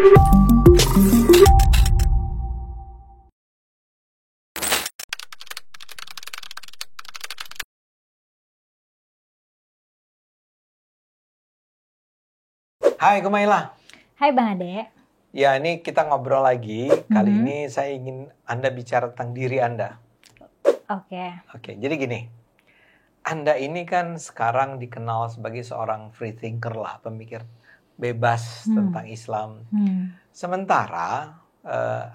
Hai Kumaila. Hai Bang Ade. Ya, ini kita ngobrol lagi. Kali ini saya ingin Anda bicara tentang diri Anda. Oke, jadi gini. Anda ini kan sekarang dikenal sebagai seorang free thinker lah, pemikir bebas tentang Islam. Sementara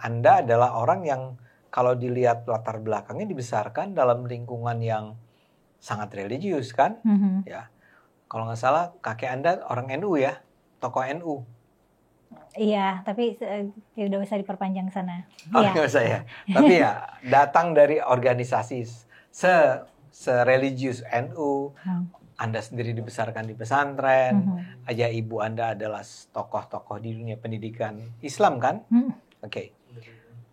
Anda adalah orang yang kalau dilihat latar belakangnya dibesarkan dalam lingkungan yang sangat religius kan? Ya, kalau nggak salah kakek Anda orang NU ya, tokoh NU. Iya, tapi udah usah diperpanjang sana. Oh, nggak usah ya. Tapi ya datang dari organisasi se-religius NU. Anda sendiri dibesarkan di pesantren. Ayah ibu Anda adalah tokoh-tokoh di dunia pendidikan Islam kan? Oke.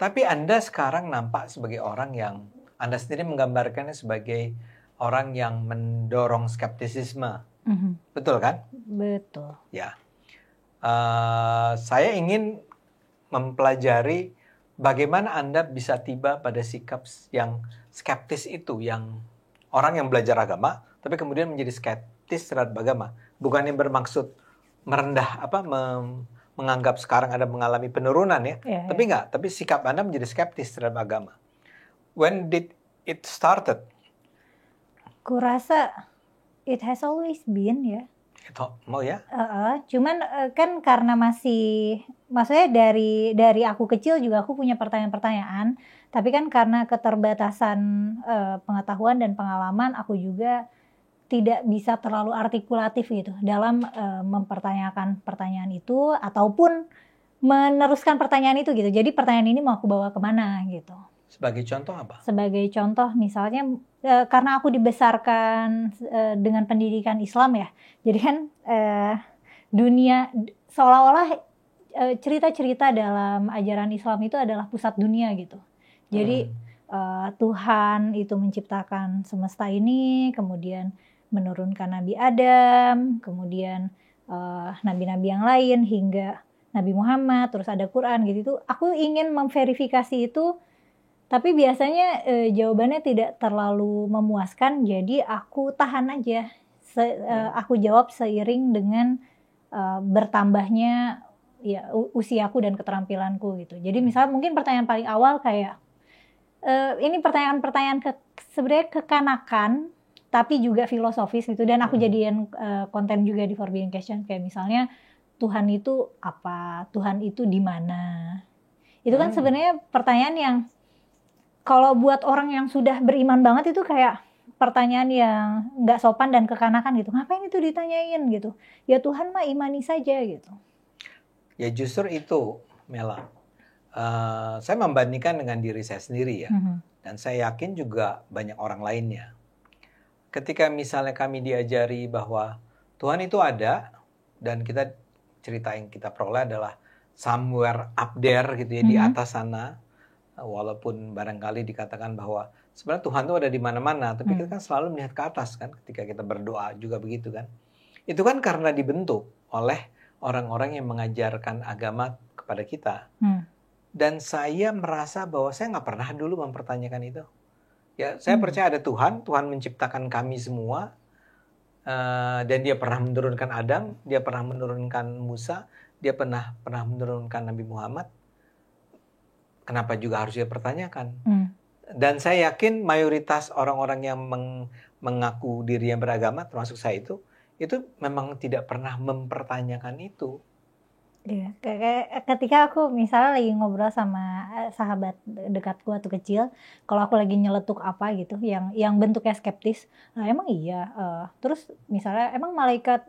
Tapi Anda sekarang nampak sebagai orang yang Anda sendiri menggambarkannya sebagai orang yang mendorong skeptisisme. Betul kan? Betul. Ya. Saya ingin mempelajari bagaimana Anda bisa tiba pada sikap yang skeptis itu, yang orang yang belajar agama, tapi kemudian menjadi skeptis terhadap agama. Bukan yang bermaksud merendah, menganggap sekarang Anda mengalami penurunan ya, tapi enggak. Tapi sikap Anda menjadi skeptis terhadap agama. When did it started? Kurasa it has always been ya. Mau ya? Cuman kan karena maksudnya dari aku kecil juga aku punya pertanyaan-pertanyaan, tapi kan karena keterbatasan pengetahuan dan pengalaman, aku juga tidak bisa terlalu artikulatif gitu dalam mempertanyakan pertanyaan itu ataupun meneruskan pertanyaan itu gitu. Jadi pertanyaan ini mau aku bawa kemana gitu. Sebagai contoh apa? Sebagai contoh misalnya karena aku dibesarkan dengan pendidikan Islam ya. Jadi kan dunia seolah-olah cerita-cerita dalam ajaran Islam itu adalah pusat dunia gitu. Jadi Tuhan itu menciptakan semesta ini, kemudian menurunkan Nabi Adam, kemudian nabi-nabi yang lain hingga Nabi Muhammad, terus ada Quran gitu. Aku ingin memverifikasi itu. Tapi biasanya jawabannya tidak terlalu memuaskan, jadi aku tahan aja. Aku jawab seiring dengan bertambahnya ya usiaku dan keterampilanku gitu. Jadi misalnya mungkin pertanyaan paling awal kayak ini pertanyaan-pertanyaan sebenarnya kekanakan, tapi juga filosofis gitu. Dan aku jadiin konten juga di Forbidden Question kayak misalnya Tuhan itu apa? Tuhan itu di mana? Itu kan sebenarnya pertanyaan yang kalau buat orang yang sudah beriman banget itu kayak pertanyaan yang nggak sopan dan kekanakan gitu. Ngapain itu ditanyain gitu? Ya Tuhan mah imani saja gitu. Ya justru itu, Mela. Saya membandingkan dengan diri saya sendiri ya. Dan saya yakin juga banyak orang lainnya. Ketika misalnya kami diajari bahwa Tuhan itu ada dan cerita yang kita peroleh adalah somewhere up there gitu ya, di atas sana. Walaupun barangkali dikatakan bahwa sebenarnya Tuhan itu ada di mana-mana, tapi kita kan selalu melihat ke atas kan ketika kita berdoa juga begitu kan. Itu kan karena dibentuk oleh orang-orang yang mengajarkan agama kepada kita. Dan saya merasa bahwa saya nggak pernah dulu mempertanyakan itu. Ya, saya percaya ada Tuhan, Tuhan menciptakan kami semua, dan Dia pernah menurunkan Adam, Dia pernah menurunkan Musa, Dia pernah menurunkan Nabi Muhammad. Kenapa juga harus dipertanyakan? Dan saya yakin mayoritas orang-orang yang mengaku dirinya beragama, termasuk saya itu memang tidak pernah mempertanyakan itu. Iya, ketika aku misalnya lagi ngobrol sama sahabat dekatku waktu kecil, kalau aku lagi nyeletuk apa gitu, yang bentuknya skeptis, nah emang iya. Terus misalnya emang malaikat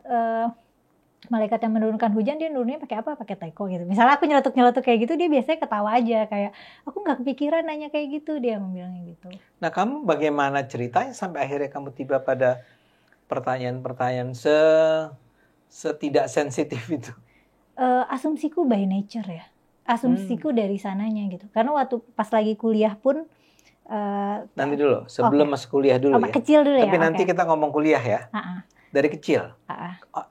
yang menurunkan hujan dia nurunnya pakai apa? Pakai teko gitu. Misalnya aku nyeletuk kayak gitu, dia biasanya ketawa aja kayak aku nggak kepikiran nanya kayak gitu, dia bilangnya gitu. Nah, kamu bagaimana ceritanya sampai akhirnya kamu tiba pada pertanyaan-pertanyaan setidak sensitif itu? Asumsiku by nature ya. Asumsiku dari sananya gitu. Karena waktu pas lagi kuliah pun nanti dulu, sebelum masuk kuliah dulu ya. Kecil dulu ya. Tapi nanti kita ngomong kuliah ya. Dari kecil.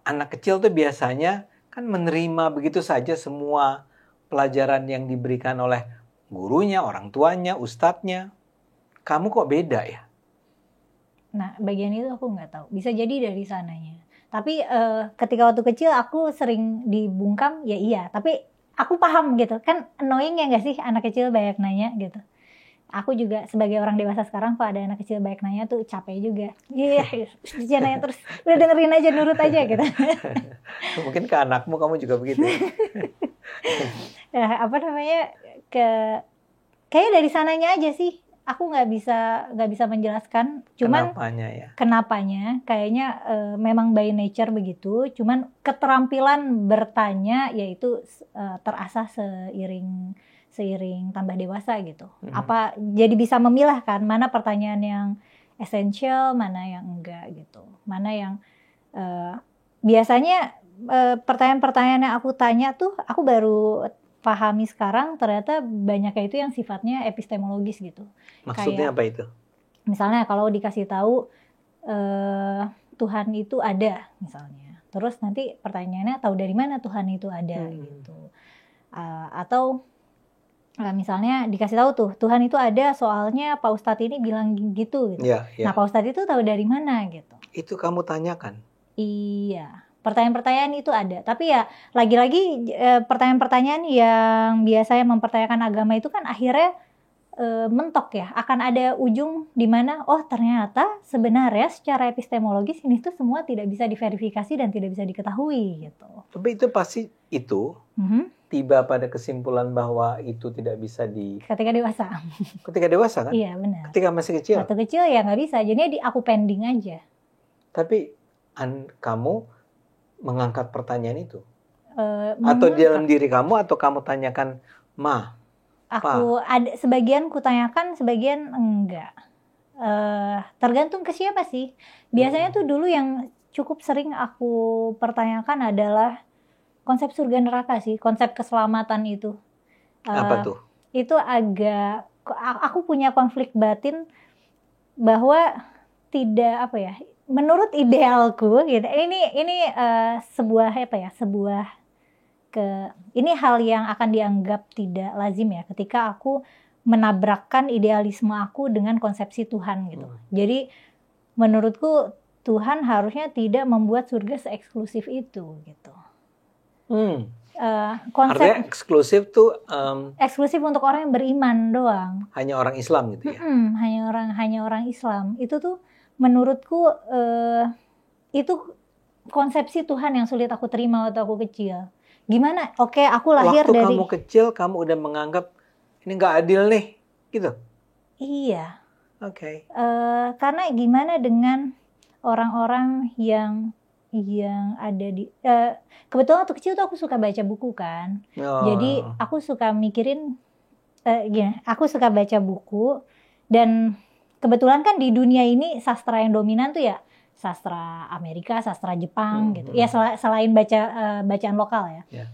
Anak kecil tuh biasanya kan menerima begitu saja semua pelajaran yang diberikan oleh gurunya, orang tuanya, ustadznya. Kamu kok beda ya? Nah, bagian itu aku nggak tahu. Bisa jadi dari sananya. Tapi ketika waktu kecil aku sering dibungkam, ya iya. Tapi aku paham gitu. Kan annoying ya nggak sih anak kecil banyak nanya gitu. Aku juga sebagai orang dewasa sekarang kalau ada anak kecil banyak nanya tuh capek juga. Iya, dia nanya terus. Udah dengerin aja, nurut aja gitu. Mungkin ke anakmu kamu juga begitu. Ya, apa namanya? Kayak dari sananya aja sih. Aku nggak bisa menjelaskan. Cuman kenapanya kayaknya memang by nature begitu. Cuman keterampilan bertanya yaitu terasah seiring tambah dewasa gitu. Apa jadi bisa memilah kan mana pertanyaan yang esensial, mana yang enggak gitu. Mana yang biasanya pertanyaan-pertanyaan yang aku tanya tuh aku baru pahami sekarang ternyata banyaknya itu yang sifatnya epistemologis gitu. Maksudnya kayak, apa itu? Misalnya kalau dikasih tahu Tuhan itu ada misalnya. Terus nanti pertanyaannya tahu dari mana Tuhan itu ada gitu. Atau misalnya dikasih tahu tuh Tuhan itu ada soalnya Pak Ustadz ini bilang gitu. Ya. Nah Pak Ustadz itu tahu dari mana gitu. Itu kamu tanyakan? Iya, pertanyaan-pertanyaan itu ada. Tapi ya lagi-lagi pertanyaan-pertanyaan yang biasanya mempertanyakan agama itu kan akhirnya mentok ya. Akan ada ujung di mana oh ternyata sebenarnya secara epistemologis ini tuh semua tidak bisa diverifikasi dan tidak bisa diketahui gitu. Tapi itu pasti tiba pada kesimpulan bahwa itu tidak bisa ketika dewasa. Ketika dewasa kan? Iya benar. Ketika masih kecil? Waktu kecil ya nggak bisa, jadinya aku pending aja. Tapi kamu mengangkat pertanyaan itu? Atau di dalam diri kamu atau kamu tanyakan Aku ada sebagian ku tanyakan, sebagian enggak. Tergantung ke siapa sih. Biasanya tuh dulu yang cukup sering aku pertanyakan adalah konsep surga neraka sih, konsep keselamatan itu. Apa tuh? Itu agak, aku punya konflik batin bahwa tidak apa ya, menurut idealku gitu. Ini sebuah ini hal yang akan dianggap tidak lazim ya ketika aku menabrakkan idealisme aku dengan konsepsi Tuhan gitu. Jadi menurutku Tuhan harusnya tidak membuat surga seeksklusif itu gitu. Konsep artinya eksklusif tuh eksklusif untuk orang yang beriman doang. Hanya orang Islam gitu ya? Hanya orang Islam. Itu tuh menurutku itu konsepsi Tuhan yang sulit aku terima waktu aku kecil. Gimana? Oke, aku lahir waktu kamu kecil kamu udah menganggap ini nggak adil nih, gitu? Iya. Oke. Karena gimana dengan orang-orang yang ada di kebetulan waktu kecil tuh aku suka baca buku kan. Jadi aku suka mikirin aku suka baca buku dan kebetulan kan di dunia ini sastra yang dominan tuh ya sastra Amerika, sastra Jepang gitu. Ya selain bacaan lokal ya.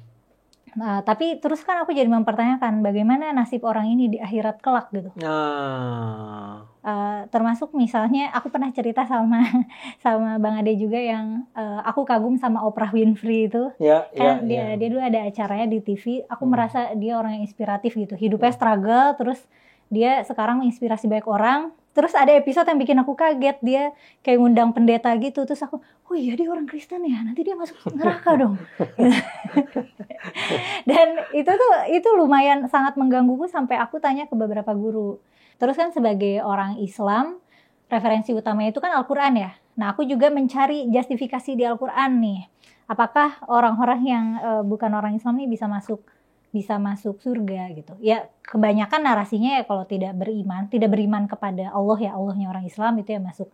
Tapi terus kan aku jadi mempertanyakan bagaimana nasib orang ini di akhirat kelak gitu. Termasuk misalnya aku pernah cerita sama Bang Ade juga yang aku kagum sama Oprah Winfrey itu. Dia dulu ada acaranya di TV. Aku merasa dia orang yang inspiratif gitu. Hidupnya struggle, terus dia sekarang menginspirasi banyak orang. Terus ada episode yang bikin aku kaget, dia kayak ngundang pendeta gitu, terus aku, oh iya dia orang Kristen ya, nanti dia masuk neraka dong. Dan itu lumayan sangat menggangguku sampai aku tanya ke beberapa guru. Terus kan sebagai orang Islam, referensi utamanya itu kan Al-Quran ya. Nah aku juga mencari justifikasi di Al-Quran nih. Apakah orang-orang yang bukan orang Islam ini bisa masuk surga gitu. Ya kebanyakan narasinya ya kalau tidak beriman kepada Allah ya, Allahnya orang Islam itu ya masuk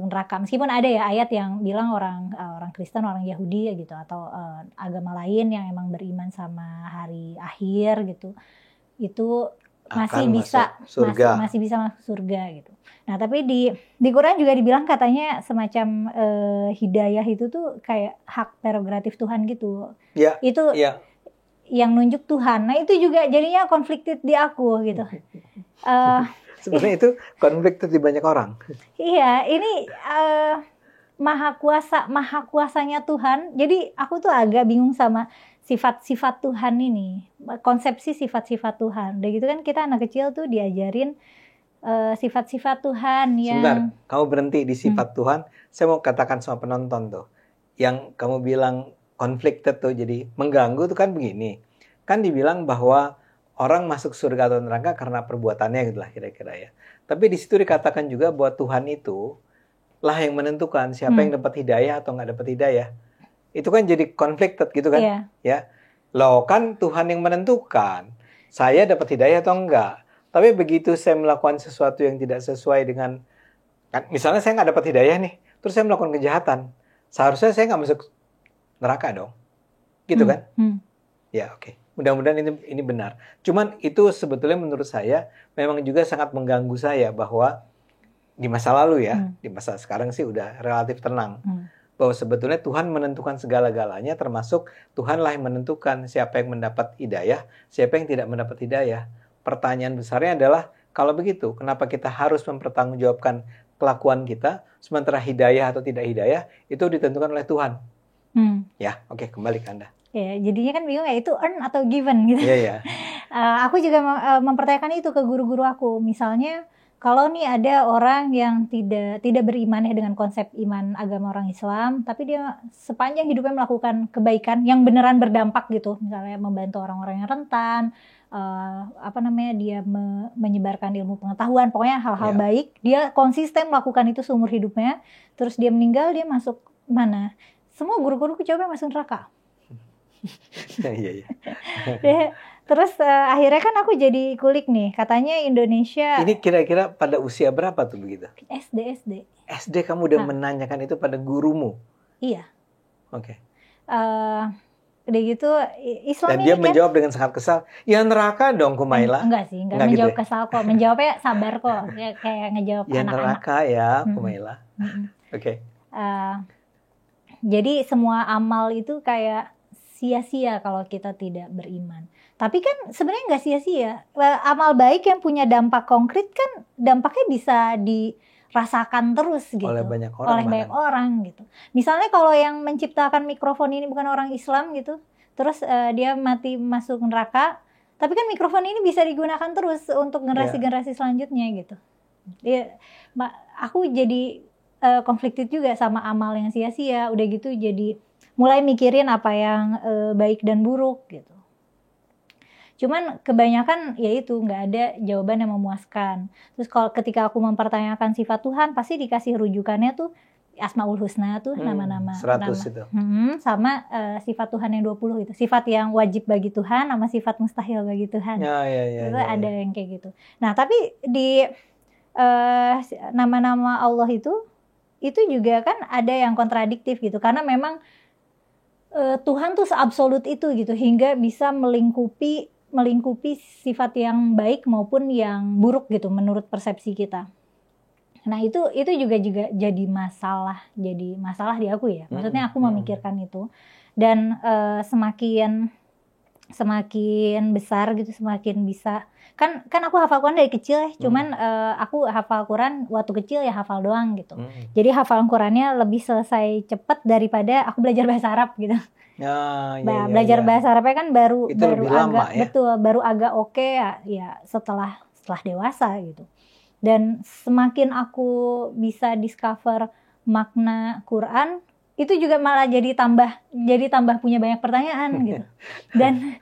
neraka. Meskipun ada ya ayat yang bilang orang Kristen, orang Yahudi ya gitu atau agama lain yang emang beriman sama hari akhir gitu. Itu masih bisa masuk surga gitu. Nah, tapi di Quran juga dibilang katanya semacam hidayah itu tuh kayak hak prerogatif Tuhan gitu. Ya. Itu yang nunjuk Tuhan. Nah itu juga jadinya conflicted di aku gitu. Sebenarnya itu conflicted di banyak orang. Iya, ini maha kuasanya Tuhan. Jadi aku tuh agak bingung sama sifat-sifat Tuhan ini, konsepsi sifat-sifat Tuhan. Udah gitu kan kita anak kecil tuh diajarin sifat-sifat Tuhan yang... Sebentar, kamu berhenti di sifat Tuhan. Saya mau katakan sama penonton tuh, yang kamu bilang conflicted tuh, jadi mengganggu tuh kan begini. Kan dibilang bahwa orang masuk surga atau neraka karena perbuatannya gitu lah kira-kira ya. Tapi di situ dikatakan juga bahwa Tuhan itu lah yang menentukan siapa yang dapat hidayah atau nggak dapat hidayah. Itu kan jadi conflicted gitu kan? Iya. Ya, loh kan Tuhan yang menentukan saya dapat hidayah atau enggak. Tapi begitu saya melakukan sesuatu yang tidak sesuai dengan, kan, misalnya saya nggak dapat hidayah nih, terus saya melakukan kejahatan, seharusnya saya nggak masuk neraka dong, gitu kan? Ya oke. Mudah-mudahan ini benar. Cuman itu sebetulnya menurut saya memang juga sangat mengganggu saya bahwa di masa lalu ya, di masa sekarang sih udah relatif tenang. Bahwa sebetulnya Tuhan menentukan segala-galanya, termasuk Tuhanlah yang menentukan siapa yang mendapat hidayah, siapa yang tidak mendapat hidayah. Pertanyaan besarnya adalah, kalau begitu, kenapa kita harus mempertanggungjawabkan kelakuan kita, sementara hidayah atau tidak hidayah, itu ditentukan oleh Tuhan. Ya, oke, kembali ke Anda. Ya, jadinya kan bingung ya, itu earn atau given gitu. Iya. Aku juga mempertanyakan itu ke guru-guru aku. Misalnya, kalau nih ada orang yang tidak beriman ya dengan konsep iman agama orang Islam, tapi dia sepanjang hidupnya melakukan kebaikan yang beneran berdampak gitu, misalnya membantu orang-orang yang rentan, dia menyebarkan ilmu pengetahuan, pokoknya hal-hal baik, dia konsisten melakukan itu seumur hidupnya, terus dia meninggal, dia masuk mana? Semua guru-guruku coba masuk neraka. Iya. Terus akhirnya kan aku jadi kulik nih, katanya Indonesia. Ini kira-kira pada usia berapa tuh begitu? SD. SD kamu udah menanyakan itu pada gurumu? Iya. Oke. Udah gitu Islam. Dan dia menjawab dengan sangat kesal, ya neraka dong Kumaila. Enggak menjawab gitu kesal kok, menjawabnya sabar kok, kayak ngejawab ya anak-anak. Neraka ya Kumaila. Oke. Jadi semua amal itu kayak sia-sia kalau kita tidak beriman. Tapi kan sebenarnya nggak sia-sia. Amal baik yang punya dampak konkret kan dampaknya bisa dirasakan terus gitu. Oleh banyak orang gitu. Misalnya kalau yang menciptakan mikrofon ini bukan orang Islam gitu, terus dia mati masuk neraka, tapi kan mikrofon ini bisa digunakan terus untuk generasi-generasi selanjutnya gitu. Aku jadi konfliktif juga sama amal yang sia-sia. Udah gitu jadi mulai mikirin apa yang baik dan buruk gitu. Cuman kebanyakan ya itu nggak ada jawaban yang memuaskan. Terus kalau ketika aku mempertanyakan sifat Tuhan, pasti dikasih rujukannya tuh Asmaul Husna tuh nama-nama 100 itu. Sama sifat Tuhan yang 20 itu. Sifat yang wajib bagi Tuhan sama sifat mustahil bagi Tuhan. Itu ada yang kayak gitu. Nah, tapi di nama-nama Allah itu juga kan ada yang kontradiktif gitu. Karena memang Tuhan tuh seabsolut itu gitu, hingga bisa melingkupi sifat yang baik maupun yang buruk gitu menurut persepsi kita. Nah itu juga jadi masalah di aku ya. Maksudnya aku memikirkan itu, dan semakin besar gitu, semakin bisa kan aku hafal Quran dari kecil ya. Cuman aku hafal Quran waktu kecil ya hafal doang gitu. Jadi hafalan Qurannya lebih selesai cepet daripada aku belajar bahasa Arab gitu. Belajar bahasa Arabnya kan baru agak ya? baru agak oke ya setelah dewasa gitu. Dan semakin aku bisa discover makna Quran, itu juga malah jadi tambah punya banyak pertanyaan gitu. Dan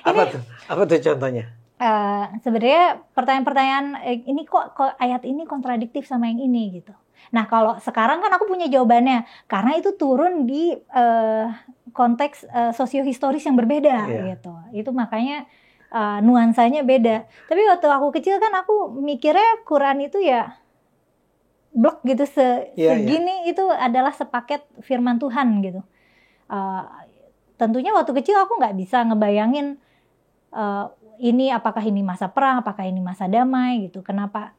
apa tuh contohnya? Sebenarnya pertanyaan-pertanyaan ini kok ayat ini kontradiktif sama yang ini gitu. Nah kalau sekarang kan aku punya jawabannya, karena itu turun di konteks sosiohistoris yang berbeda gitu. Itu makanya nuansanya beda. Tapi waktu aku kecil kan aku mikirnya Quran itu ya blok gitu segini itu adalah sepaket firman Tuhan gitu. Tentunya waktu kecil aku nggak bisa ngebayangin ini apakah ini masa perang, apakah ini masa damai gitu. Kenapa?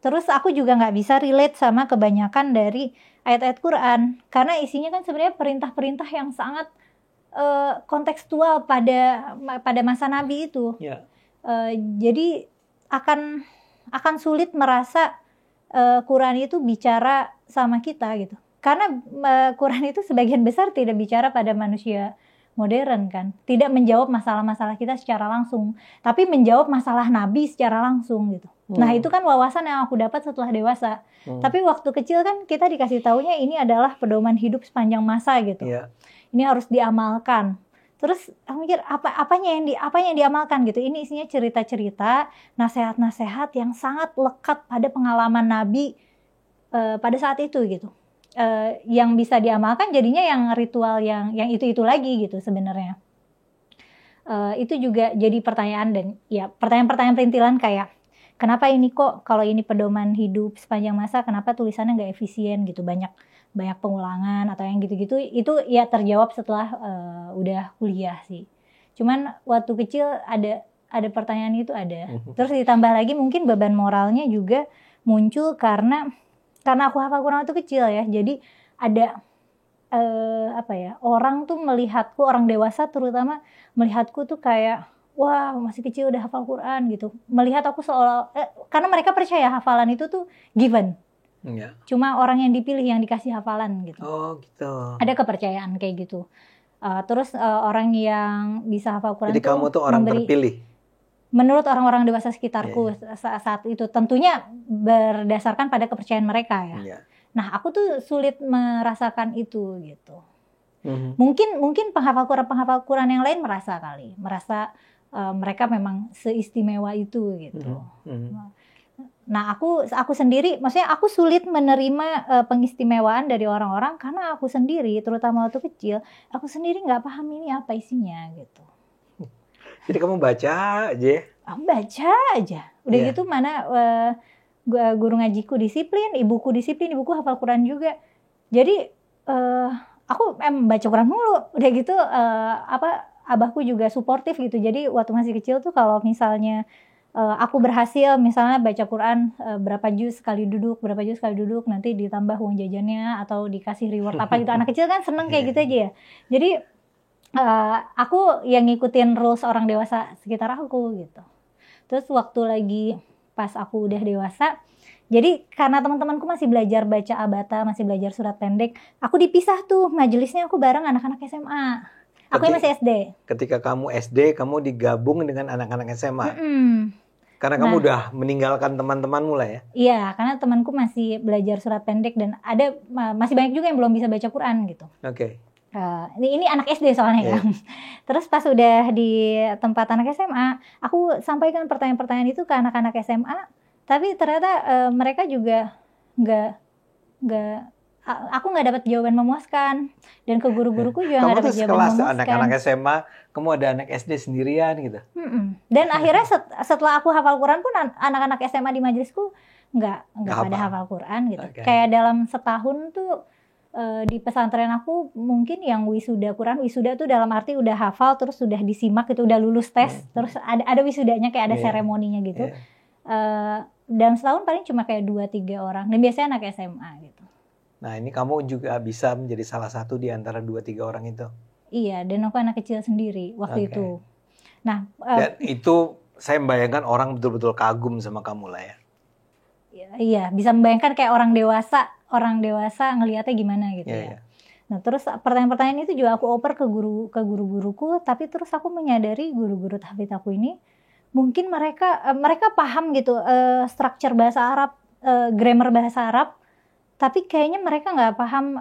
Terus aku juga nggak bisa relate sama kebanyakan dari ayat-ayat Quran, karena isinya kan sebenarnya perintah-perintah yang sangat kontekstual pada masa Nabi itu. Jadi akan sulit merasa Quran itu bicara sama kita gitu. karena Quran itu sebagian besar tidak bicara pada manusia modern kan, tidak menjawab masalah-masalah kita secara langsung, tapi menjawab masalah Nabi secara langsung gitu. Nah itu kan wawasan yang aku dapat setelah dewasa. Tapi waktu kecil kan kita dikasih taunya ini adalah pedoman hidup sepanjang masa gitu. Ini harus diamalkan. Terus aku mikir apanya yang diamalkan gitu. Ini isinya cerita-cerita, nasihat-nasihat yang sangat lekat pada pengalaman Nabi pada saat itu gitu. Yang bisa diamalkan jadinya yang ritual yang itu lagi gitu sebenarnya. Itu juga jadi pertanyaan, dan ya pertanyaan-pertanyaan perintilan kayak kenapa ini kok kalau ini pedoman hidup sepanjang masa, kenapa tulisannya nggak efisien gitu, banyak pengulangan atau yang gitu-gitu. Itu ya terjawab setelah udah kuliah sih. Cuman waktu kecil ada pertanyaan itu ada. Terus ditambah lagi mungkin beban moralnya juga muncul karena aku hafal Quran waktu kecil ya. Jadi ada orang tuh melihatku, orang dewasa terutama melihatku tuh kayak wah masih kecil udah hafal Quran gitu. Melihat aku seolah karena mereka percaya hafalan itu tuh given. Cuma orang yang dipilih yang dikasih hafalan gitu. Oh gitu. Ada kepercayaan kayak gitu. Terus orang yang bisa hafal Quran jadi kamu tuh orang terpilih menurut orang-orang dewasa sekitarku saat itu, tentunya berdasarkan pada kepercayaan mereka ya. Nah aku tuh sulit merasakan itu gitu. Mungkin penghafal Quran yang lain merasa mereka memang seistimewa itu gitu. Nah aku sendiri, maksudnya aku sulit menerima pengistimewaan dari orang-orang karena aku sendiri, terutama waktu kecil, aku sendiri nggak paham ini apa isinya gitu. Jadi kamu baca aja? Baca aja. Udah gitu mana guru ngajiku disiplin, ibuku hafal Quran juga. Jadi aku baca Quran mulu. Udah gitu abahku juga suportif gitu. Jadi waktu masih kecil tuh kalau misalnya aku berhasil misalnya baca Quran berapa juz sekali duduk, nanti ditambah uang jajannya atau dikasih reward apa gitu. Anak kecil kan seneng kayak gitu aja ya. Jadi aku yang ngikutin rules orang dewasa sekitar aku gitu. Terus waktu lagi pas aku udah dewasa, jadi karena teman-temanku masih belajar baca abata, masih belajar surat pendek, aku dipisah tuh majelisnya, aku bareng anak-anak SMA. Aku masih SD. Ketika kamu SD, kamu digabung dengan anak-anak SMA. Karena kamu udah meninggalkan teman-temanmu lah ya. Iya, karena temanku masih belajar surat pendek dan masih banyak juga yang belum bisa baca Quran gitu. Oke. Ini anak SD soalnya ya. Terus pas udah di tempat anak SMA, aku sampaikan pertanyaan-pertanyaan itu ke anak-anak SMA, tapi ternyata mereka juga aku nggak dapat jawaban memuaskan, dan ke guru-guruku juga nggak dapat jawaban memuaskan. Kamu tuh sekelas anak-anak SMA, kamu ada anak SD sendirian gitu. Dan akhirnya setelah aku hafal Quran pun anak-anak SMA di majelisku nggak pada hafal Quran gitu. Kayak dalam setahun tuh di pesantren aku mungkin yang wisuda tuh dalam arti udah hafal terus sudah disimak itu udah lulus tes terus ada wisudanya kayak ada seremoninya gitu. Dan setahun paling cuma kayak 2-3 orang dan biasanya anak SMA gitu. Nah ini kamu juga bisa menjadi salah satu di antara 2-3 orang itu. Iya, dan aku anak kecil sendiri waktu itu. Nah dan itu saya membayangkan orang betul-betul kagum sama kamu lah ya. Iya, bisa membayangkan kayak orang dewasa ngelihatnya gimana gitu ya. Nah, terus pertanyaan-pertanyaan itu juga aku oper ke guru-guruku, tapi terus aku menyadari guru-guru tahfidz aku ini mungkin mereka paham gitu struktur bahasa Arab, grammar bahasa Arab, tapi kayaknya mereka nggak paham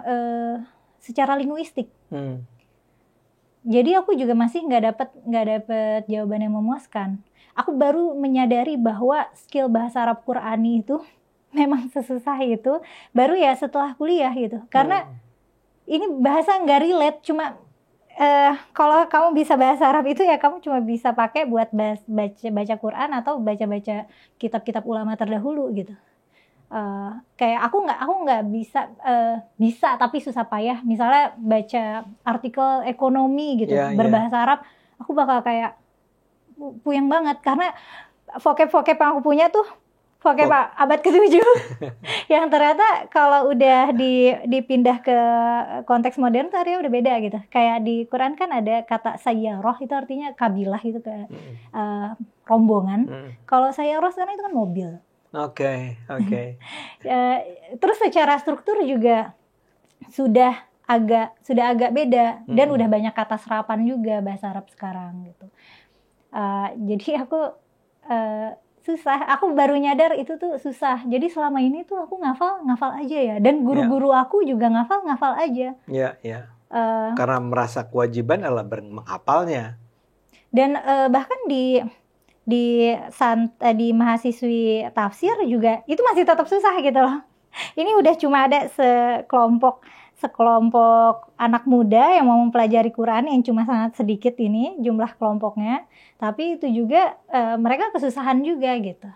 secara linguistik. Jadi aku juga masih nggak dapet jawaban yang memuaskan. Aku baru menyadari bahwa skill bahasa Arab Qurani itu memang sesusah itu baru ya setelah kuliah gitu. Karena ini bahasa nggak relate, cuma kalau kamu bisa bahasa Arab itu ya kamu cuma bisa pakai buat baca Quran atau baca kitab-kitab ulama terdahulu gitu. Kayak aku nggak bisa tapi susah payah misalnya baca artikel ekonomi gitu berbahasa Arab, aku bakal kayak puyeng banget karena vocab yang aku punya tuh vocab abad ke-7 yang ternyata kalau udah dipindah ke konteks modern tuh artinya udah beda gitu. Kayak di Quran kan ada kata sayyarah, itu artinya kabilah itu kayak rombongan. Kalau sayyarah sekarang itu kan mobil. Oke. Terus secara struktur juga sudah agak beda dan udah banyak kata serapan juga bahasa Arab sekarang gitu. Jadi aku susah. Aku baru nyadar itu tuh susah. Jadi selama ini tuh aku ngafal aja ya. Dan guru-guru aku juga ngafal aja. Iya. Karena merasa kewajiban adalah menghafalnya. Dan bahkan di mahasiswi tafsir juga itu masih tetap susah gitu loh. Ini udah cuma ada sekelompok anak muda yang mau mempelajari Quran yang cuma sangat sedikit ini jumlah kelompoknya, tapi itu juga mereka kesusahan juga gitu.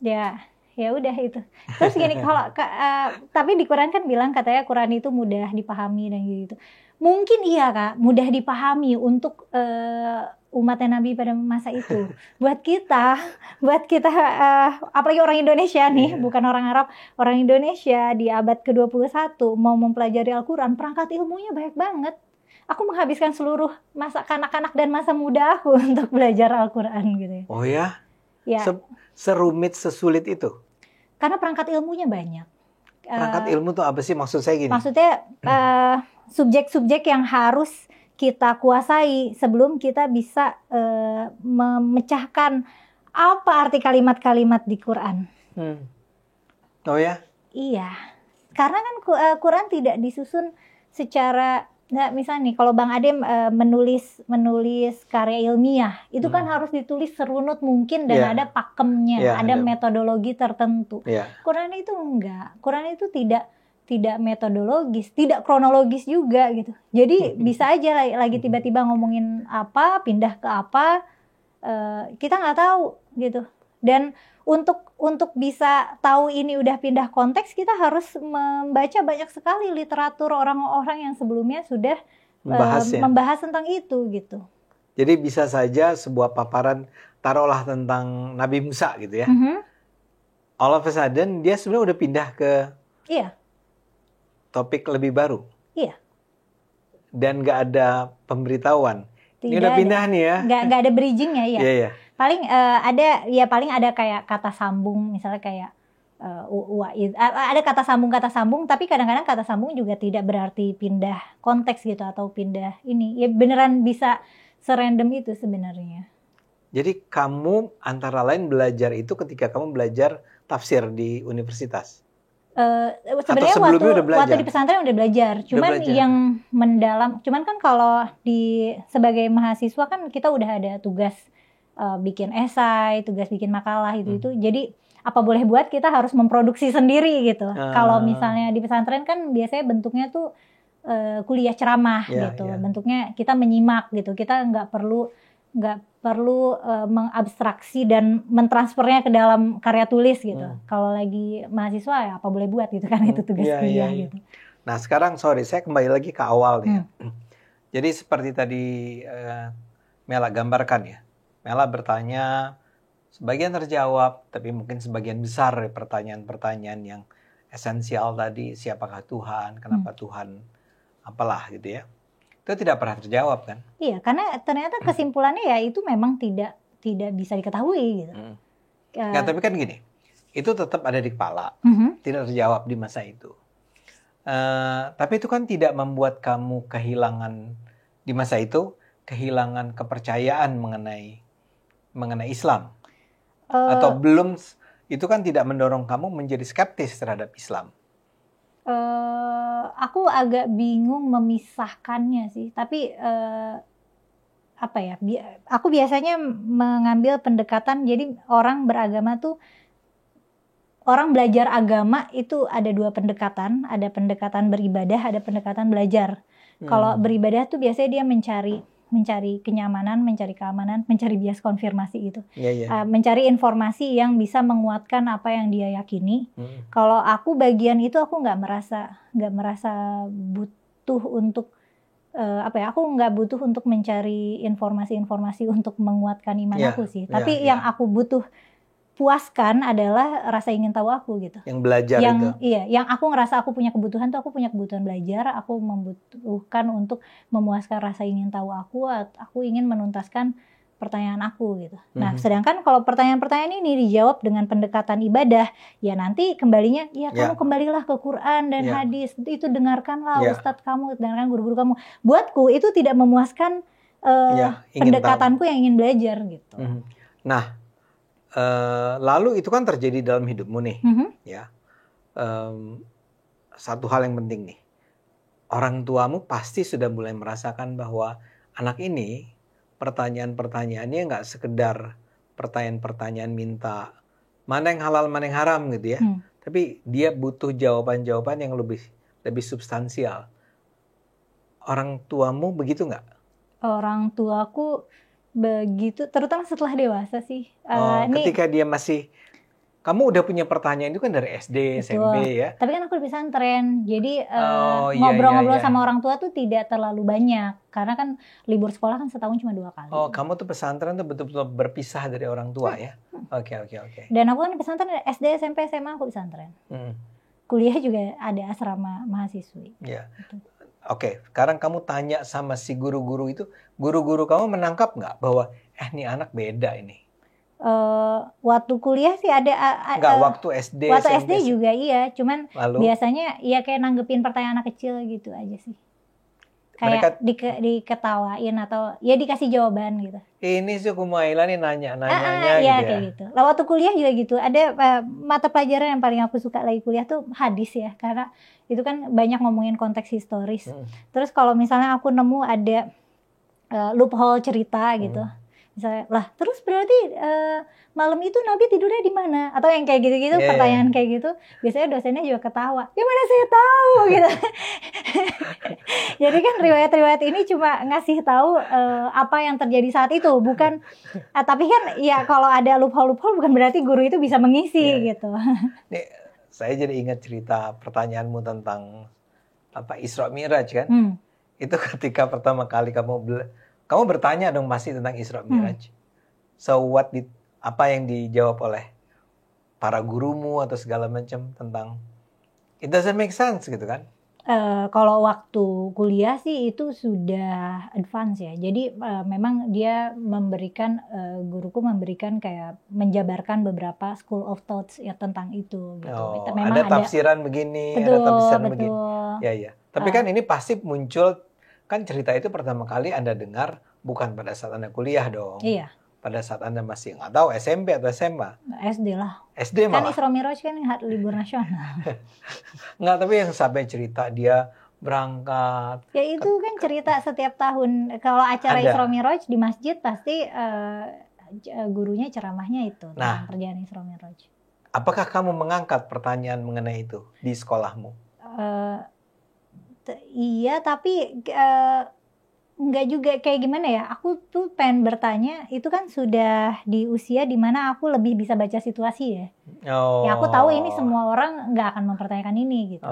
Ya udah itu. Terus gini tapi di Quran kan bilang katanya Quran itu mudah dipahami dan gitu. Mungkin iya Kak, mudah dipahami untuk umatnya Nabi pada masa itu. Buat kita apalagi orang Indonesia nih, bukan orang Arab, orang Indonesia di abad ke-21 mau mempelajari Al-Quran, perangkat ilmunya banyak banget. Aku menghabiskan seluruh masa kanak-kanak dan masa muda aku untuk belajar Al-Quran gitu ya. Oh ya? Ya. Serumit, sesulit itu? Karena perangkat ilmunya banyak. Perangkat ilmu tuh apa sih maksud saya gini? Maksudnya subjek-subjek yang harus kita kuasai sebelum kita bisa memecahkan apa arti kalimat-kalimat di Quran. Oh ya? Iya, karena kan Quran tidak disusun secara, misalnya nih kalau Bang Ade menulis karya ilmiah, itu kan harus ditulis serunut mungkin dan ada pakemnya, ada metodologi tertentu. Quran itu enggak, Quran itu tidak metodologis, tidak kronologis juga gitu. Jadi bisa aja lagi tiba-tiba ngomongin apa, pindah ke apa, kita nggak tahu gitu. Dan untuk bisa tahu ini udah pindah konteks, kita harus membaca banyak sekali literatur orang-orang yang sebelumnya sudah membahas tentang itu gitu. Jadi bisa saja sebuah paparan taruhlah tentang Nabi Musa gitu ya. All of a sudden dia sebenarnya udah pindah ke topik lebih baru. Iya. Dan nggak ada pemberitahuan. Ini udah pindah nih ya. Nggak ada bridgingnya ya. Iya. Paling ada kayak kata sambung, misalnya kayak ada kata sambung, tapi kadang-kadang kata sambung juga tidak berarti pindah konteks gitu atau pindah ini. Ya beneran bisa serandom itu sebenarnya. Jadi kamu antara lain belajar itu ketika kamu belajar tafsir di universitas. Sebenarnya waktu di pesantren udah belajar, yang mendalam, cuman kan kalau sebagai mahasiswa kan kita udah ada tugas bikin esai, tugas bikin makalah itu. Jadi apa boleh buat kita harus memproduksi sendiri gitu. Kalau misalnya di pesantren kan biasanya bentuknya tuh kuliah ceramah gitu. Bentuknya kita menyimak gitu. Kita nggak perlu mengabstraksi dan mentransfernya ke dalam karya tulis gitu. Kalau lagi mahasiswa ya apa boleh buat gitu kan, itu tugas kuliah gitu. Nah sekarang saya kembali lagi ke awal nih. Jadi seperti tadi Mela gambarkan ya. Mela bertanya, sebagian terjawab, tapi mungkin sebagian besar dari pertanyaan-pertanyaan yang esensial tadi, siapakah Tuhan, kenapa Tuhan, apalah gitu ya. Itu tidak pernah terjawab kan? Iya, karena ternyata kesimpulannya ya itu memang tidak bisa diketahui gitu. Ya, tapi kan gini, itu tetap ada di kepala, tidak terjawab di masa itu. Tapi itu kan tidak membuat kamu kehilangan di masa itu, kehilangan kepercayaan mengenai Islam. Atau belum, itu kan tidak mendorong kamu menjadi skeptis terhadap Islam. Aku agak bingung memisahkannya sih, tapi aku biasanya mengambil pendekatan, jadi orang beragama tuh, orang belajar agama itu ada dua pendekatan, ada pendekatan beribadah, ada pendekatan belajar. Kalau beribadah tuh biasanya dia mencari kenyamanan, mencari keamanan, mencari bias konfirmasi gitu. Mencari informasi yang bisa menguatkan apa yang dia yakini. Kalau aku bagian itu aku nggak merasa butuh untuk aku nggak butuh untuk mencari informasi-informasi untuk menguatkan iman aku sih. Tapi yang aku butuh puaskan adalah rasa ingin tahu aku gitu. Yang belajar itu. Iya, yang aku ngerasa aku punya kebutuhan tuh, aku punya kebutuhan belajar, aku membutuhkan untuk memuaskan rasa ingin tahu aku ingin menuntaskan pertanyaan aku gitu. Nah, sedangkan kalau pertanyaan-pertanyaan ini dijawab dengan pendekatan ibadah, ya nanti kembalinya, ya kamu kembalilah ke Quran dan hadis, itu dengarkanlah ustadz kamu, dengarkan guru-guru kamu. Buatku itu tidak memuaskan pendekatanku yang ingin belajar gitu. Nah, lalu itu kan terjadi dalam hidupmu nih, ya. Satu hal yang penting nih, orang tuamu pasti sudah mulai merasakan bahwa anak ini pertanyaan-pertanyaannya nggak sekedar pertanyaan-pertanyaan minta mana yang halal, mana yang haram gitu ya. Tapi dia butuh jawaban-jawaban yang lebih substansial. Orang tuamu begitu nggak? Orang tuaku begitu, terutama setelah dewasa sih. Ketika dia masih, kamu udah punya pertanyaan itu kan dari SD, SMP ya. Tapi kan aku di pesantren, jadi ngobrol-ngobrol sama orang tua tuh tidak terlalu banyak. Karena kan libur sekolah kan setahun cuma 2 kali. Oh, kamu tuh pesantren tuh betul-betul berpisah dari orang tua ya? Oke. Dan aku kan di pesantren SD, SMP, SMA aku pesantren. Kuliah juga ada asrama mahasiswi. Ya. Oke, sekarang kamu tanya sama si guru-guru itu, guru-guru kamu menangkap nggak bahwa ini anak beda ini? Waktu kuliah sih ada waktu SD waktu SMP SD juga iya, cuman lalu? Biasanya ya kayak nanggepin pertanyaan anak kecil gitu aja sih, kayak diketawain atau ya dikasih jawaban gitu. Ini sih Kumaila nih nanya-nanyanya gitu ya kayak gitu. Lah waktu kuliah juga gitu, ada mata pelajaran yang paling aku suka lagi kuliah tuh hadis ya, karena itu kan banyak ngomongin konteks historis. Terus kalau misalnya aku nemu ada loophole cerita gitu, misalnya, lah terus berarti malam itu Nabi tidurnya di mana? Atau yang kayak gitu-gitu, pertanyaan kayak gitu, biasanya dosennya juga ketawa. Ya mana saya tahu gitu. Jadi kan riwayat-riwayat ini cuma ngasih tahu apa yang terjadi saat itu, bukan. Tapi kan ya kalau ada loophole bukan berarti guru itu bisa mengisi gitu. Nih, saya jadi ingat cerita pertanyaanmu tentang Isra Mi'raj kan? Itu ketika pertama kali kamu bertanya dong masih tentang Isra Mi'raj. So apa yang dijawab oleh para gurumu atau segala macam tentang it doesn't make sense gitu kan? Kalau waktu kuliah sih itu sudah advance ya. Jadi memang dia guruku memberikan kayak menjabarkan beberapa school of thoughts ya tentang itu gitu. Memang ada tafsiran begini, ada tafsiran begini. Ya. Tapi kan ini pasti muncul, kan cerita itu pertama kali Anda dengar bukan pada saat Anda kuliah dong. Iya. Pada saat Anda masih nggak tahu SMP atau SMA. SD lah. SD malah. Kan Isra Mi'raj kan libur nasional. Nggak, tapi yang sampai cerita dia berangkat. Ya itu kan cerita setiap tahun. Kalau acara Isra Mi'raj di masjid pasti gurunya ceramahnya itu tentang perjalanan Isra Mi'raj. Apakah kamu mengangkat pertanyaan mengenai itu di sekolahmu? Iya, tapi enggak juga, kayak gimana ya, aku tuh pengen bertanya, itu kan sudah di usia dimana aku lebih bisa baca situasi ya. Ya aku tahu ini semua orang nggak akan mempertanyakan ini gitu.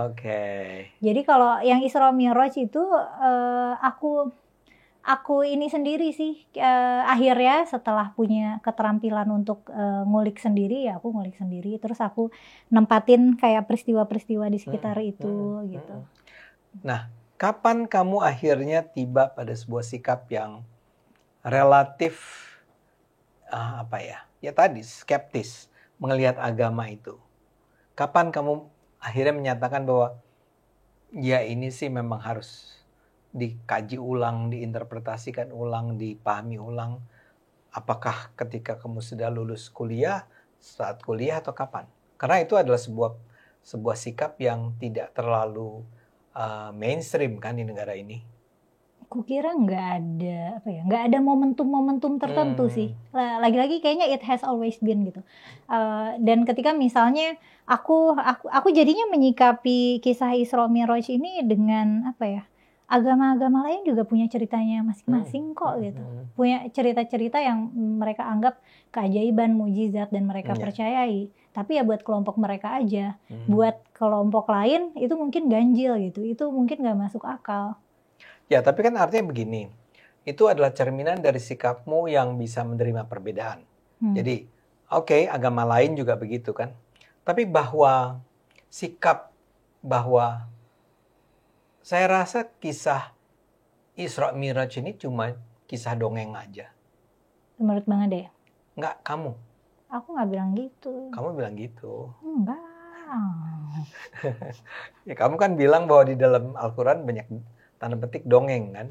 Jadi kalau yang Isra Mi'raj itu aku ini sendiri sih, akhirnya setelah punya keterampilan untuk ngulik sendiri, ya aku ngulik sendiri, terus aku nempatin kayak peristiwa-peristiwa di sekitar itu gitu. Nah, kapan kamu akhirnya tiba pada sebuah sikap yang relatif ya tadi skeptis melihat agama itu? Kapan kamu akhirnya menyatakan bahwa ya ini sih memang harus dikaji ulang, diinterpretasikan ulang, dipahami ulang? Apakah ketika kamu sudah lulus kuliah, saat kuliah atau kapan? Karena itu adalah sebuah sikap yang tidak terlalu mainstream kan di negara ini. Kukira nggak ada momentum-momentum tertentu sih. Lagi-lagi kayaknya it has always been gitu. Dan ketika misalnya aku jadinya menyikapi kisah Isra Mi'raj ini dengan agama-agama lain juga punya ceritanya masing-masing kok gitu. Punya cerita-cerita yang mereka anggap keajaiban, mujizat dan mereka percayai. Tapi ya buat kelompok mereka aja. Buat kelompok lain itu mungkin ganjil gitu. Itu mungkin nggak masuk akal. Ya, tapi kan artinya begini. Itu adalah cerminan dari sikapmu yang bisa menerima perbedaan. Jadi, agama lain juga begitu kan. Tapi saya rasa kisah Isra Mi'raj ini cuma kisah dongeng aja. Menurut Bang Ade? Enggak, kamu. Aku nggak bilang gitu. Kamu bilang gitu. Enggak. Ya kamu kan bilang bahwa di dalam Al-Quran banyak tanda petik dongeng kan?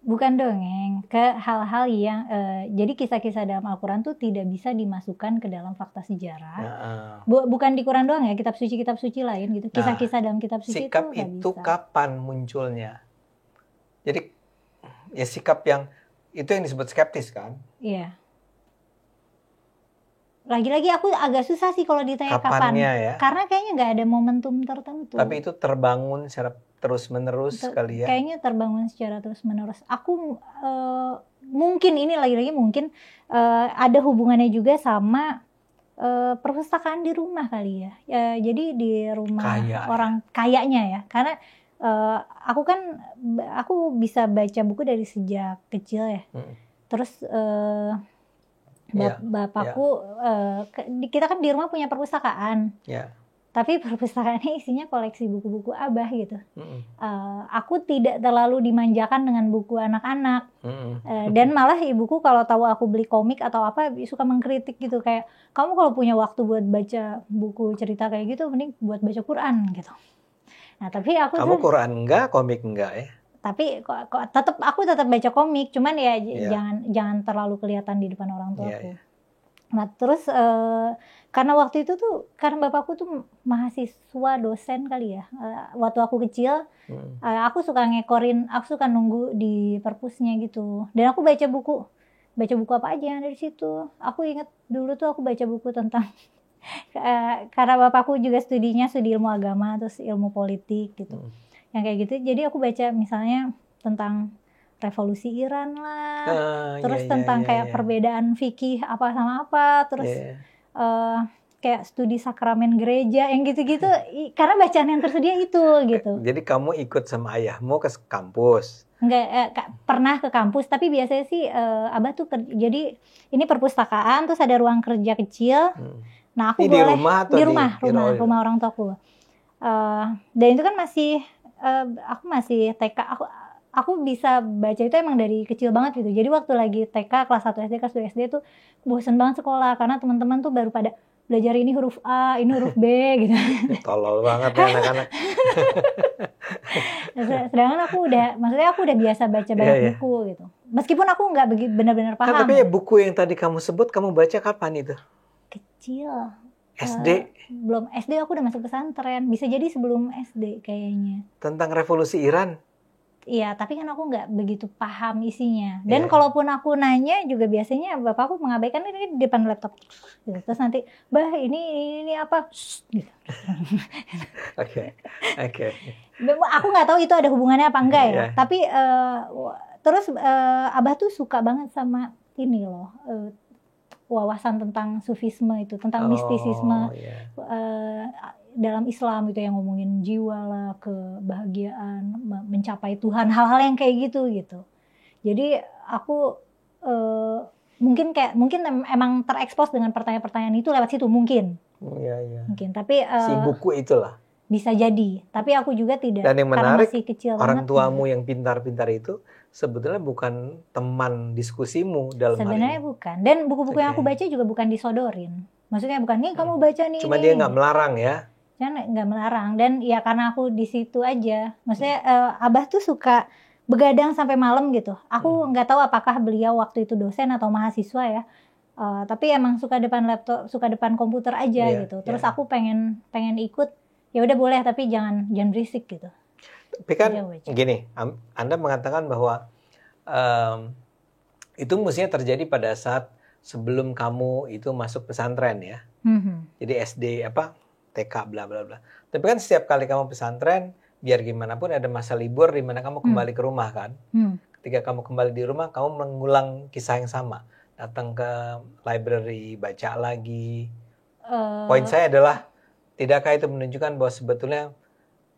Bukan dongeng, ke hal-hal yang jadi kisah-kisah dalam Al-Quran tuh tidak bisa dimasukkan ke dalam fakta sejarah. Bukan di Quran doang ya, kitab suci lain gitu. Kisah-kisah dalam kitab suci sikap itu kapan munculnya? Jadi ya sikap yang itu yang disebut skeptis kan? Iya. Lagi-lagi aku agak susah sih kalau ditanya kapan. Ya? Karena kayaknya nggak ada momentum tertentu. Tapi itu terbangun secara terus-menerus kali ya? Kayaknya terbangun secara terus-menerus. Aku mungkin ini lagi-lagi mungkin ada hubungannya juga sama perpustakaan di rumah kali ya. Jadi di rumah orang kayaknya ya. Karena aku bisa baca buku dari sejak kecil ya. Terus bapakku kita kan di rumah punya perpustakaan. Tapi perpustakaannya isinya koleksi buku-buku Abah gitu. Aku tidak terlalu dimanjakan dengan buku anak-anak. Dan malah ibuku kalau tahu aku beli komik atau apa suka mengkritik gitu, kayak kamu kalau punya waktu buat baca buku cerita kayak gitu mending buat baca Quran gitu. Nah, tapi kamu Quran enggak, komik enggak ya? Tapi aku tetap baca komik, cuman ya jangan terlalu kelihatan di depan orang tuaku. Nah, terus karena waktu itu tuh karena bapakku tuh mahasiswa dosen kali ya. Waktu aku kecil, aku suka aku suka nunggu di perpusnya gitu. Dan aku baca buku apa aja yang dari situ. Aku ingat dulu tuh aku baca buku tentang karena bapakku juga studi ilmu agama terus ilmu politik gitu. Yang kayak gitu. Jadi aku baca misalnya tentang revolusi Iran lah, terus tentang kayak perbedaan fikih apa sama apa, terus kayak studi sakramen gereja yang gitu-gitu, karena bacaan yang tersedia itu gitu. Jadi kamu ikut sama ayahmu ke kampus? Enggak, pernah ke kampus, tapi biasanya sih Abah tuh jadi ini perpustakaan, terus ada ruang kerja kecil. Nah aku di rumah atau di rumah orang tuaku. Dan itu kan masih aku masih TK, aku bisa baca itu emang dari kecil banget gitu. Jadi waktu lagi TK kelas 1 SD, kelas 2 SD tuh bosen banget sekolah karena teman-teman tuh baru pada belajar ini huruf A, ini huruf B gitu. Tolol banget ya anak-anak. Sedangkan aku udah biasa baca banyak buku gitu. Meskipun aku nggak benar-benar paham. Tapi buku yang tadi kamu sebut kamu baca kapan itu? Kecil. SD? Belum SD aku udah masuk pesantren. Bisa jadi sebelum SD kayaknya. Tentang revolusi Iran? Iya, tapi kan aku nggak begitu paham isinya. Dan kalaupun aku nanya juga biasanya bapakku mengabaikan ini di depan laptop. Gitu. Terus nanti, "Bah, ini apa?" Gitu. Oke. Aku nggak tahu itu ada hubungannya apa enggak ya. Tapi terus Abah tuh suka banget sama ini loh. Wawasan tentang sufisme itu, tentang mistisisme dalam Islam itu, yang ngomongin jiwa lah, kebahagiaan, mencapai Tuhan, hal-hal yang kayak gitu. Jadi aku mungkin emang terekspos dengan pertanyaan-pertanyaan itu lewat situ mungkin. Mungkin, tapi si buku itulah. Bisa jadi, tapi aku juga tidak. Dan yang menarik, masih kecil orang tuamu yang pintar-pintar itu sebetulnya bukan teman diskusimu dalam sebenarnya bukan. Dan buku-buku yang aku baca juga bukan disodorin. Maksudnya bukan nih kamu baca nih. Cuma dia nggak melarang ya? Nggak melarang. Dan ya karena aku di situ aja. Maksudnya Abah tuh suka begadang sampai malam gitu. Aku nggak tahu apakah beliau waktu itu dosen atau mahasiswa ya. Tapi emang suka depan laptop, suka depan komputer aja gitu. Terus aku pengen ikut. Ya udah boleh, tapi jangan berisik gitu. Tapi kan gini, Anda mengatakan bahwa itu mestinya terjadi pada saat sebelum kamu itu masuk pesantren ya. Jadi SD TK bla bla bla. Tapi kan setiap kali kamu pesantren, biar gimana pun ada masa libur di mana kamu kembali ke rumah kan. Ketika kamu kembali di rumah, kamu mengulang kisah yang sama. Datang ke library, baca lagi. Poin saya adalah, tidakkah itu menunjukkan bahwa sebetulnya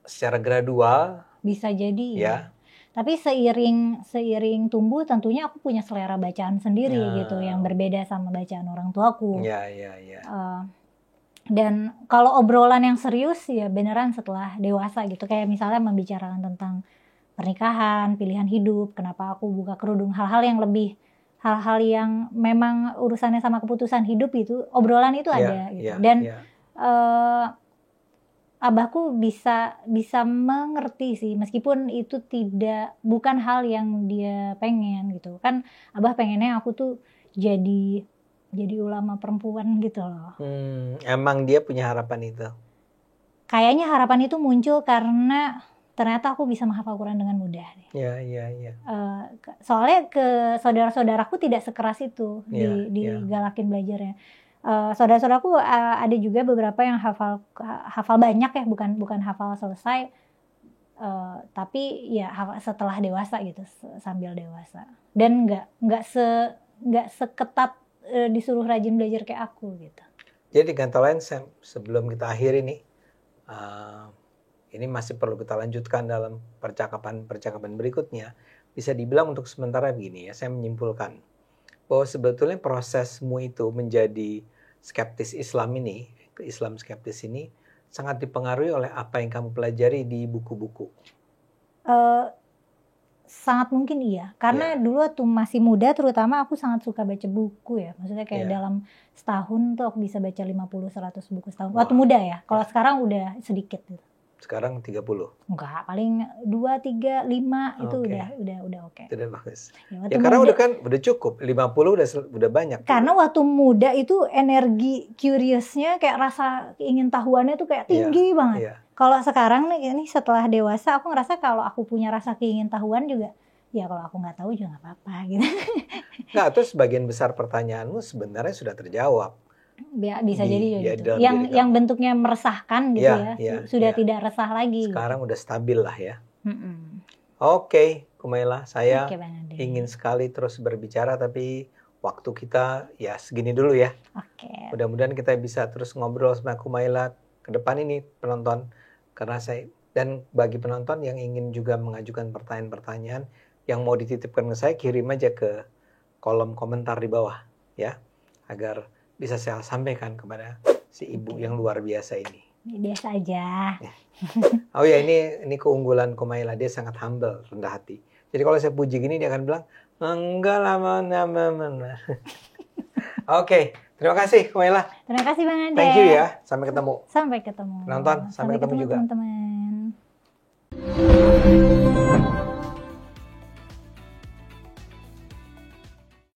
secara gradual bisa jadi ya. Tapi seiring tumbuh tentunya aku punya selera bacaan sendiri gitu, yang berbeda sama bacaan orang tuaku. Dan kalau obrolan yang serius ya beneran setelah dewasa gitu, kayak misalnya membicarakan tentang pernikahan, pilihan hidup, kenapa aku buka kerudung, hal-hal yang lebih hal-hal yang memang urusannya sama keputusan hidup itu, obrolan itu ada gitu. Dan abahku bisa mengerti sih, meskipun itu bukan hal yang dia pengen gitu. Kan abah pengennya aku tuh jadi ulama perempuan gitu loh. Emang dia punya harapan itu? Kayaknya harapan itu muncul karena ternyata aku bisa menghafal Quran dengan mudah. Iya. Soalnya ke saudara-saudaraku tidak sekeras itu digalakin belajarnya. Saudara-saudaraku ada juga beberapa yang hafal banyak ya, bukan hafal selesai, tapi ya setelah dewasa gitu, sambil dewasa. Dan nggak seketat disuruh rajin belajar kayak aku gitu. Jadi dengan kata lain, sebelum kita akhiri nih, ini masih perlu kita lanjutkan dalam percakapan berikutnya. Bisa dibilang untuk sementara begini ya, saya menyimpulkan bahwa sebetulnya prosesmu itu menjadi skeptis Islam ini, Islam skeptis ini sangat dipengaruhi oleh apa yang kamu pelajari di buku-buku. Sangat mungkin iya, karena dulu waktu masih muda terutama aku sangat suka baca buku ya. Maksudnya kayak dalam setahun tuh aku bisa baca 50-100 buku setahun. Waktu muda ya, kalau sekarang udah sedikit gitu. Sekarang 30? Enggak, paling 2, 3, 5 itu udah oke. Itu udah bagus. Ya karena muda, udah cukup, 50 udah banyak. Karena waktu muda itu energi curiousnya, kayak rasa ingin tahuannya tuh kayak tinggi banget. Kalau sekarang nih, ini setelah dewasa aku ngerasa kalau aku punya rasa keingin tahuan juga, ya kalau aku nggak tahu juga nggak apa-apa gitu. Nggak, terus sebagian besar pertanyaanmu sebenarnya sudah terjawab. Bisa jadi gitu. Yang bentuknya meresahkan gitu sudah tidak resah lagi. Sekarang udah stabil lah ya. Oke, Kumaila, saya ingin sekali terus berbicara, tapi waktu kita ya segini dulu ya. Mudah-mudahan kita bisa terus ngobrol sama Kumaila ke depan ini, penonton. Karena dan bagi penonton yang ingin juga mengajukan pertanyaan-pertanyaan yang mau dititipkan ke saya, kirim aja ke kolom komentar di bawah ya, agar bisa saya sampaikan kepada si ibu yang luar biasa ini. Biasa aja. Oh ya, ini keunggulan Kumaila, dia sangat humble, rendah hati. Jadi kalau saya puji gini, dia akan bilang, enggak lah, mana. Oke, terima kasih Kumaila. Terima kasih Bang Ade. Thank you ya, sampai ketemu. Sampai ketemu. Penonton, sampai ketemu juga. Teman-teman.